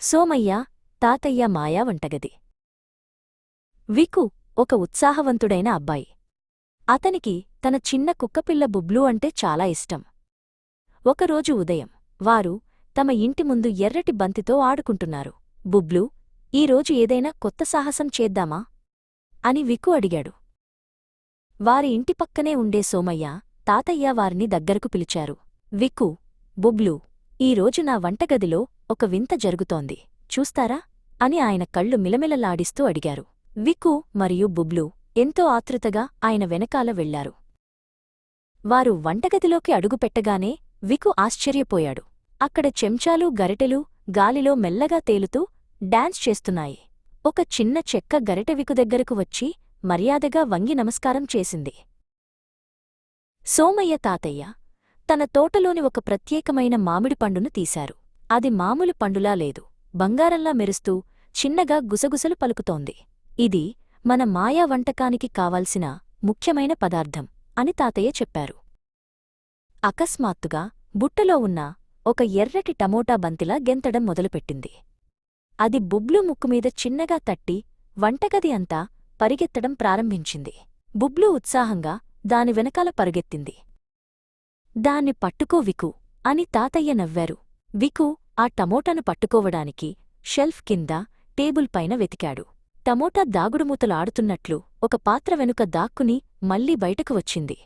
సోమయ్య, తాతయ్య మాయా వంటగది. వికు ఒక ఉత్సాహవంతుడైన అబ్బాయి. అతనికి తన చిన్న కుక్కపిల్ల బుబ్లూ అంటే చాలా ఇష్టం. ఒకరోజు ఉదయం వారు తమ ఇంటి ముందు ఎర్రటి బంతితో ఆడుకుంటున్నారు. బుబ్లూ, ఈరోజు ఏదైనా కొత్త సాహసం చేద్దామా అని వికు అడిగాడు. వారి ఇంటి పక్కనే ఉండే సోమయ్య, తాతయ్య వారిని దగ్గరకు పిలిచారు. వికు, బుబ్లూ, ఈరోజు నా వంటగదిలో ఒక వింత జరుగుతోంది, చూస్తారా అని ఆయన కళ్ళు మిలమిలలాడిస్తూ అడిగారు. వికు మరియు బుబ్లూ ఎంతో ఆతృతగా ఆయన వెనకాల వెళ్లారు. వారు వంటగదిలోకి అడుగుపెట్టగానే వికు ఆశ్చర్యపోయాడు. అక్కడ చెంచాలు గరిటెలు గాలిలో మెల్లగా తేలుతూ డాన్స్ చేస్తున్నాయి. ఒక చిన్న చెక్క గరిటె వికు దగ్గరకు వచ్చి మర్యాదగా వంగి నమస్కారం చేసింది. సోమయ్య తాతయ్య తన తోటలోని ఒక ప్రత్యేకమైన మామిడి పండును తీశారు. అది మామూలు పండులా లేదు, బంగారంలా మెరుస్తూ చిన్నగా గుసగుసలు పలుకుతోంది. ఇది మన మాయా వంటకానికి కావాల్సిన ముఖ్యమైన పదార్థం అని తాతయ్య చెప్పారు. అకస్మాత్తుగా బుట్టలో ఉన్న ఒక ఎర్రటి టమోటా బంతిలా గెంతడం మొదలుపెట్టింది. అది బుబ్లూ ముక్కుమీద చిన్నగా తట్టి వంటగది అంతా పరిగెత్తడం ప్రారంభించింది. బుబ్లూ ఉత్సాహంగా దాని వెనకాల పరుగెత్తింది. దాన్ని పట్టుకో వికు అని తాతయ్య నవ్వారు. వికు ఆ టమోటాను పట్టుకోవడానికి షెల్ఫ్ కింద టేబుల్ పైన వెతికాడు. టమోటా దాగుడుమూతలాడుతున్నట్లు ఒక పాత్ర వెనుక దాక్కుని మళ్లీ బయటకు వచ్చింది.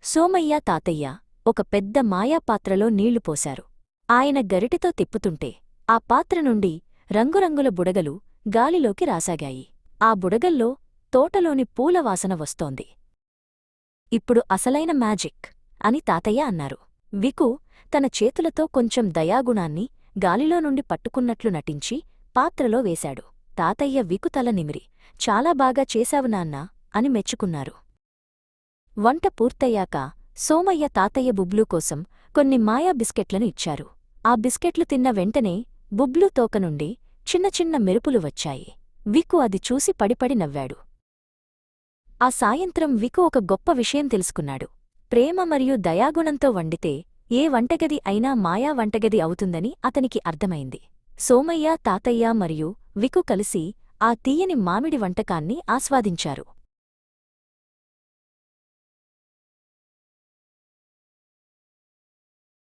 సోమయ్య తాతయ్య ఒక పెద్ద మాయాపాత్రలో నీళ్లు పోశారు. ఆయన గరిటెతో తిప్పుతుంటే ఆ పాత్ర నుండి రంగురంగుల బుడగలు గాలిలోకి రాసాగాయి. ఆ బుడగల్లో తోటలోని పూల వాసన వస్తోంది. ఇప్పుడు అసలైన మ్యాజిక్ అని తాతయ్య అన్నారు. వికు తన చేతులతో కొంచెం దయాగుణాన్ని గాలిలో నుండి పట్టుకున్నట్లు నటించి పాత్రలో వేశాడు. తాతయ్య వికు తల నిమిరి, చాలా బాగా చేశావు నాన్నా అని మెచ్చుకున్నారు. వంట పూర్తయ్యాక సోమయ్య తాతయ్య బుబ్లూ కోసం కొన్ని మాయా బిస్కెట్లను ఇచ్చారు. ఆ బిస్కెట్లు తిన్న వెంటనే బుబ్లూ తోక నుండి చిన్న చిన్న మెరుపులు వచ్చాయి. వికు అది చూసి పడిపడి నవ్వాడు. ఆ సాయంత్రం వికు ఒక గొప్ప విషయం తెలుసుకున్నాడు. ప్రేమ మరియు దయాగుణంతో వండితే ఏ వంటగది అయినా మాయా వంటగది అవుతుందని అతనికి అర్థమైంది. సోమయ్య తాతయ్య మరియు వికు కలిసి ఆ తీయని మామిడి వంటకాన్ని ఆస్వాదించారు.